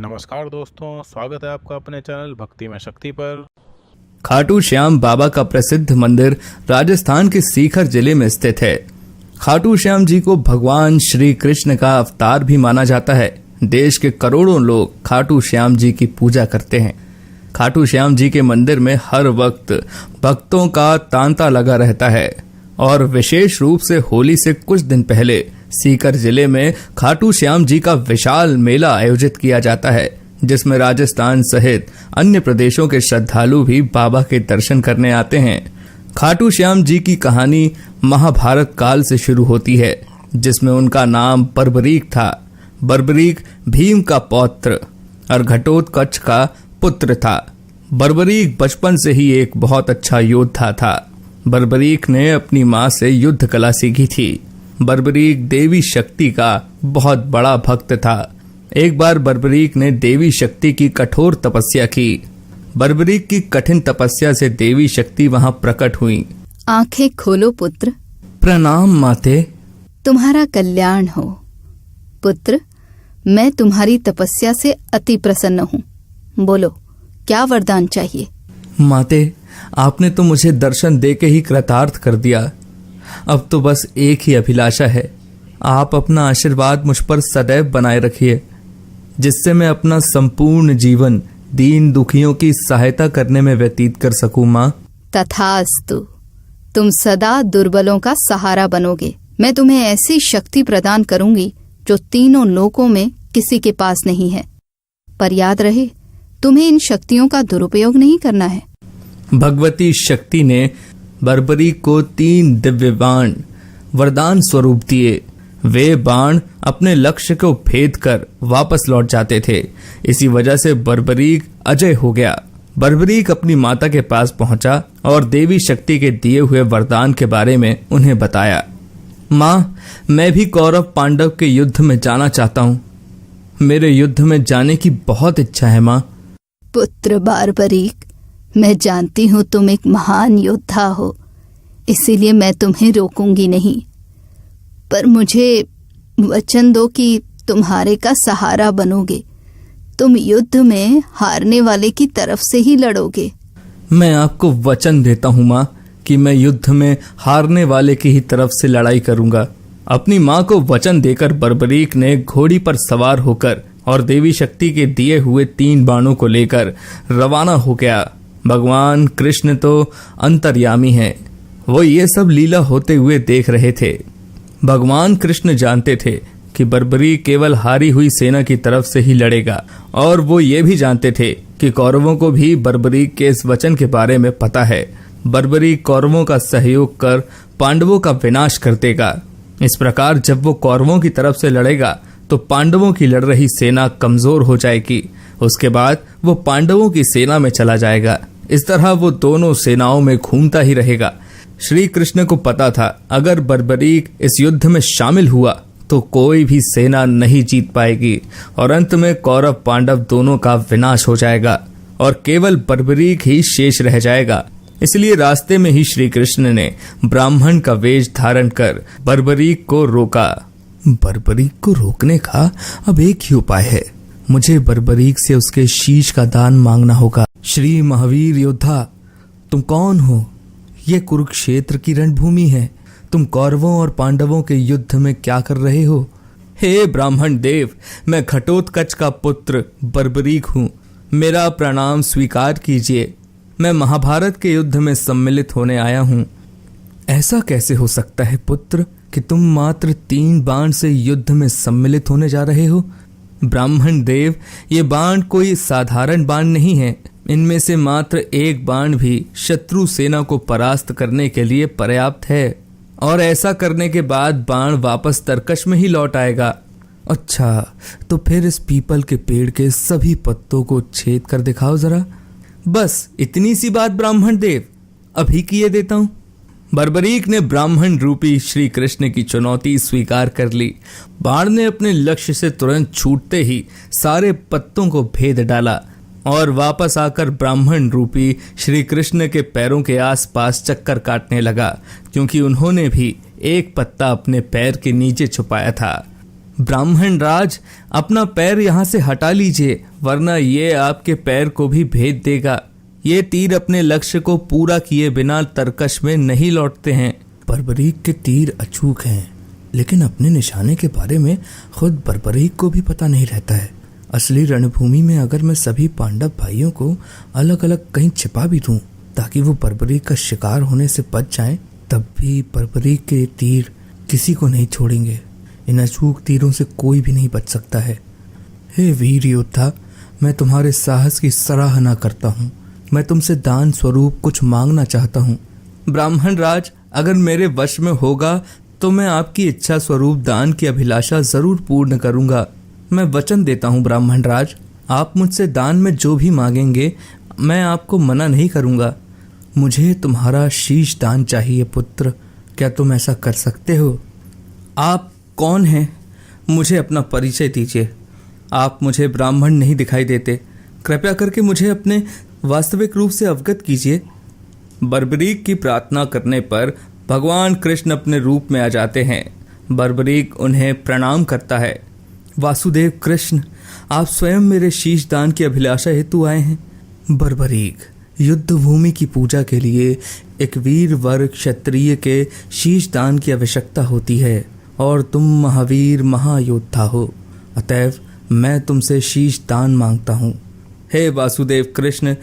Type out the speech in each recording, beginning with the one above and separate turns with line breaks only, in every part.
नमस्कार दोस्तों, स्वागत है आपका अपने चैनल भक्ति में शक्ति पर।
खाटू श्याम बाबा का प्रसिद्ध मंदिर राजस्थान के सीकर जिले में स्थित है। खाटू श्याम जी को भगवान श्री कृष्ण का अवतार भी माना जाता है। देश के करोड़ों लोग खाटू श्याम जी की पूजा करते हैं। खाटू श्याम जी के मंदिर में हर वक्त भक्तों का तांता लगा रहता है और विशेष रूप से होली से कुछ दिन पहले सीकर जिले में खाटू श्याम जी का विशाल मेला आयोजित किया जाता है, जिसमें राजस्थान सहित अन्य प्रदेशों के श्रद्धालु भी बाबा के दर्शन करने आते हैं। खाटू श्याम जी की कहानी महाभारत काल से शुरू होती है, जिसमें उनका नाम बर्बरीक था। बर्बरीक भीम का पौत्र और घटोत्कच का पुत्र था। बर्बरीक बचपन से ही एक बहुत अच्छा योद्धा था। बर्बरीक ने अपनी माँ से युद्ध कला सीखी थी। बर्बरीक देवी शक्ति का बहुत बड़ा भक्त था। एक बार बर्बरीक ने देवी शक्ति की कठोर तपस्या की। बर्बरीक की कठिन तपस्या से देवी शक्ति वहां प्रकट हुई।
आंखें खोलो पुत्र।
प्रणाम माते।
तुम्हारा कल्याण हो पुत्र। मैं तुम्हारी तपस्या से अति प्रसन्न हूँ। बोलो, क्या वरदान चाहिए?
माते, आपने तो मुझे दर्शन देके ही कृतार्थ कर दिया। अब तो बस एक ही अभिलाषा है, आप अपना आशीर्वाद मुझ पर सदैव बनाए रखिए, जिससे मैं अपना संपूर्ण जीवन दीन दुखियों की सहायता करने में व्यतीत कर सकूं। माँ,
तथास्तु। तुम सदा दुर्बलों का सहारा बनोगे। मैं तुम्हें ऐसी शक्ति प्रदान करूंगी जो तीनों लोकों में किसी के पास नहीं है। पर याद रहे, तुम्हें इन शक्तियों का दुरुपयोग नहीं करना है।
भगवती शक्ति ने बर्बरीक को 3 दिव्य बाण वरदान स्वरूप दिए। वे बाण अपने लक्ष्य को भेद कर वापस लौट जाते थे। इसी वजह से बर्बरीक अजय हो गया। बर्बरीक अपनी माता के पास पहुंचा और देवी शक्ति के दिए हुए वरदान के बारे में उन्हें बताया। माँ, मैं भी कौरव पांडव के युद्ध में जाना चाहता हूँ। मेरे युद्ध में जाने की बहुत इच्छा है माँ।
पुत्र बर्बरीक, मैं जानती हूँ तुम एक महान योद्धा हो, इसीलिए मैं तुम्हें रोकूंगी नहीं। पर मुझे वचन दो कि तुम्हारे का सहारा बनोगे। तुम युद्ध में हारने वाले की तरफ से ही लड़ोगे।
मैं आपको वचन देता हूँ माँ कि मैं युद्ध में हारने वाले की ही तरफ से लड़ाई करूंगा। अपनी माँ को वचन देकर बर्बरीक ने घोड़ी पर सवार होकर और देवी शक्ति के दिए हुए 3 बाणों को लेकर रवाना हो गया। भगवान कृष्ण तो अंतर्यामी हैं, वो ये सब लीला होते हुए देख रहे थे। भगवान कृष्ण जानते थे कि बर्बरीक केवल हारी हुई सेना की तरफ से ही लड़ेगा, और वो ये भी जानते थे कि कौरवों को भी बर्बरीक के इस वचन के बारे में पता है। बर्बरीक कौरवों का सहयोग कर पांडवों का विनाश कर देगा। इस प्रकार जब वो कौरवों की तरफ से लड़ेगा तो पांडवों की लड़ रही सेना कमजोर हो जाएगी। उसके बाद वो पांडवों की सेना में चला जाएगा। इस तरह वो दोनों सेनाओं में घूमता ही रहेगा। श्री कृष्ण को पता था, अगर बर्बरीक इस युद्ध में शामिल हुआ तो कोई भी सेना नहीं जीत पाएगी और अंत में कौरव पांडव दोनों का विनाश हो जाएगा और केवल बर्बरीक ही शेष रह जाएगा। इसलिए रास्ते में ही श्री कृष्ण ने ब्राह्मण का वेश धारण कर बर्बरीक को रोका। बर्बरीक को रोकने का अब एक ही उपाय है, मुझे बर्बरीक से उसके शीश का दान मांगना होगा। श्री महावीर योद्धा, तुम कौन हो? ये कुरुक्षेत्र की रणभूमि है। तुम कौरवों और पांडवों के युद्ध में क्या कर रहे हो? हे ब्राह्मण देव, मैं घटोत्कच का पुत्र बर्बरीक हूँ। मेरा प्रणाम स्वीकार कीजिए। मैं महाभारत के युद्ध में सम्मिलित होने आया हूँ। ऐसा कैसे हो सकता है पुत्र कि तुम मात्र 3 बाण से युद्ध में सम्मिलित होने जा रहे हो? ब्राह्मण देव, ये बाण कोई साधारण बाण नहीं है। इनमें से मात्र एक बाण भी शत्रु सेना को परास्त करने के लिए पर्याप्त है, और ऐसा करने के बाद बाण वापस तरकश में ही लौट आएगा। अच्छा, तो फिर इस पीपल के पेड़ के सभी पत्तों को छेद कर दिखाओ जरा। बस इतनी सी बात ब्राह्मण देव, अभी किए देता हूं। बर्बरीक ने ब्राह्मण रूपी श्री कृष्ण की चुनौती स्वीकार कर ली। बाण ने अपने लक्ष्य से तुरंत छूटते ही सारे पत्तों को भेद डाला और वापस आकर ब्राह्मण रूपी श्री कृष्ण के पैरों के आसपास चक्कर काटने लगा, क्योंकि उन्होंने भी एक पत्ता अपने पैर के नीचे छुपाया था। ब्राह्मण राज, अपना पैर यहाँ से हटा लीजिए, वरना ये आपके पैर को भी भेद देगा। ये तीर अपने लक्ष्य को पूरा किए बिना तरकश में नहीं लौटते हैं। बर्बरीक के तीर अचूक हैं, लेकिन अपने निशाने के बारे में खुद बर्बरीक को भी पता नहीं रहता है। असली रणभूमि में अगर मैं सभी पांडव भाइयों को अलग अलग कहीं छिपा भी दूं ताकि वो बर्बरीक का शिकार होने से बच जाएं, तब भी बर्बरीक के तीर किसी को नहीं छोड़ेंगे। इन अचूक तीरों से कोई भी नहीं बच सकता है। हे वीर योद्धा, मैं तुम्हारे साहस की सराहना करता हूँ। मैं तुमसे दान स्वरूप कुछ मांगना चाहता हूँ। ब्राह्मण राज, अगर मेरे वश में होगा तो मैं आपकी इच्छा स्वरूप दान की अभिलाषा जरूर पूर्ण करूंगा। मैं वचन देता हूँ ब्राह्मण राज, आप मुझसे दान में जो भी मांगेंगे मैं आपको मना नहीं करूंगा। मुझे तुम्हारा शीश दान चाहिए पुत्र, क्या तुम ऐसा कर सकते हो? आप कौन हैं? मुझे अपना परिचय दीजिए। आप मुझे ब्राह्मण नहीं दिखाई देते, कृपया करके मुझे अपने वास्तविक रूप से अवगत कीजिए। बर्बरीक की प्रार्थना करने पर भगवान कृष्ण अपने रूप में आ जाते हैं। बर्बरीक उन्हें प्रणाम करता है। वासुदेव कृष्ण, आप स्वयं मेरे शीश दान की अभिलाषा हेतु आए हैं। बर्बरीक, युद्ध भूमि की पूजा के लिए एक वीर वर क्षत्रिय के शीश दान की आवश्यकता होती है और तुम महावीर महायोद्धा हो, अतएव मैं तुमसे शीश दान मांगता हूँ। हे वासुदेव कृष्ण,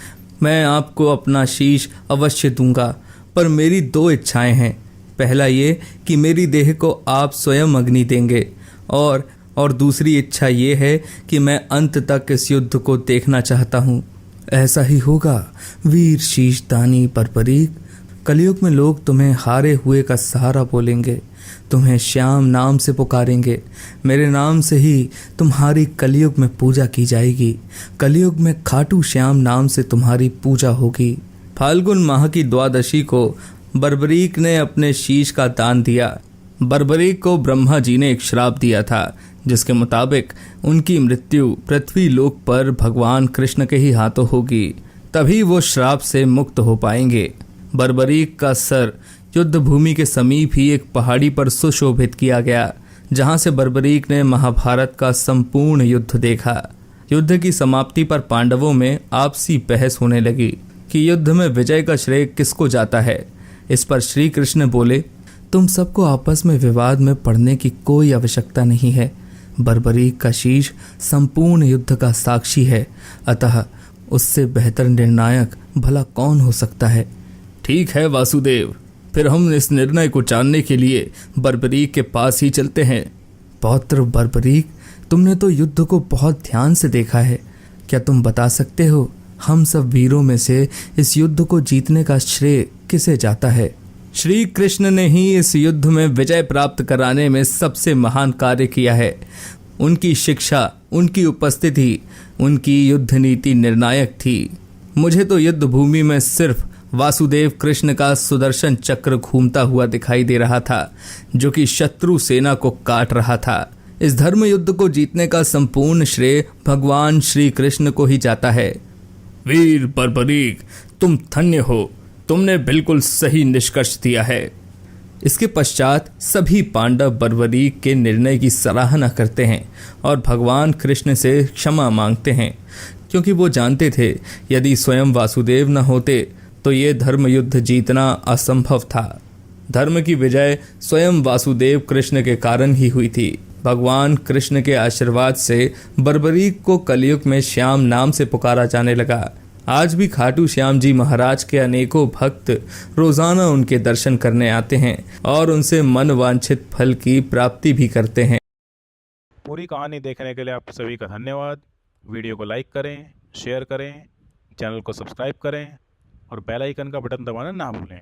मैं आपको अपना शीश अवश्य दूंगा, पर मेरी दो इच्छाएं हैं। पहला ये कि मेरी देह को आप स्वयं अग्नि देंगे, और दूसरी इच्छा ये है कि मैं अंत तक इस युद्ध को देखना चाहता हूँ। ऐसा ही होगा वीर शीशदानी बर्बरीक। कलयुग में लोग तुम्हें हारे हुए का सहारा बोलेंगे, तुम्हें श्याम नाम से पुकारेंगे। मेरे नाम से ही तुम्हारी कलयुग में पूजा की जाएगी। कलयुग में खाटू श्याम नाम से तुम्हारी पूजा होगी। फाल्गुन माह की द्वादशी को बर्बरीक ने अपने शीश का दान दिया। बर्बरीक को ब्रह्मा जी ने एक श्राप दिया था, जिसके मुताबिक उनकी मृत्यु पृथ्वी लोक पर भगवान कृष्ण के ही हाथों होगी, तभी वो श्राप से मुक्त हो पाएंगे। बर्बरीक का सर युद्ध भूमि के समीप ही एक पहाड़ी पर सुशोभित किया गया, जहां से बर्बरीक ने महाभारत का संपूर्ण युद्ध देखा। युद्ध की समाप्ति पर पांडवों में आपसी बहस होने लगी कि युद्ध में विजय का श्रेय किसको जाता है। इस पर श्री कृष्ण बोले, तुम सबको आपस में विवाद में पड़ने की कोई आवश्यकता नहीं है। बर्बरीक का शीश संपूर्ण युद्ध का साक्षी है, अतः उससे बेहतर निर्णायक भला कौन हो सकता है। ठीक है वासुदेव, फिर हम इस निर्णय को जानने के लिए बर्बरीक के पास ही चलते हैं। पौत्र बर्बरीक, तुमने तो युद्ध को बहुत ध्यान से देखा है, क्या तुम बता सकते हो हम सब वीरों में से इस युद्ध को जीतने का श्रेय किसे जाता है? श्री कृष्ण ने ही इस युद्ध में विजय प्राप्त कराने में सबसे महान कार्य किया है। उनकी शिक्षा, उनकी उपस्थिति, उनकी युद्ध नीति निर्णायक थी। मुझे तो युद्ध भूमि में सिर्फ वासुदेव कृष्ण का सुदर्शन चक्र घूमता हुआ दिखाई दे रहा था, जो कि शत्रु सेना को काट रहा था। इस धर्म युद्ध को जीतने का संपूर्ण श्रेय भगवान श्री कृष्ण को ही जाता है। वीर बर्बरीक, तुम धन्य हो, तुमने बिल्कुल सही निष्कर्ष दिया है। इसके पश्चात सभी पांडव बर्बरीक के निर्णय की सराहना करते हैं और भगवान कृष्ण से क्षमा मांगते हैं, क्योंकि वो जानते थे यदि स्वयं वासुदेव न होते तो ये धर्म युद्ध जीतना असंभव था। धर्म की विजय स्वयं वासुदेव कृष्ण के कारण ही हुई थी। भगवान कृष्ण के आशीर्वाद से बर्बरीक को कलयुग में श्याम नाम से पुकारा जाने लगा। आज भी खाटू श्याम जी महाराज के अनेकों भक्त रोजाना उनके दर्शन करने आते हैं और उनसे मन वांछित फल की प्राप्ति भी करते हैं।
पूरी कहानी देखने के लिए आप सभी का धन्यवाद। वीडियो को लाइक करें, शेयर करें, चैनल को सब्सक्राइब करें और बेल आइकन का बटन दबाना ना भूलें।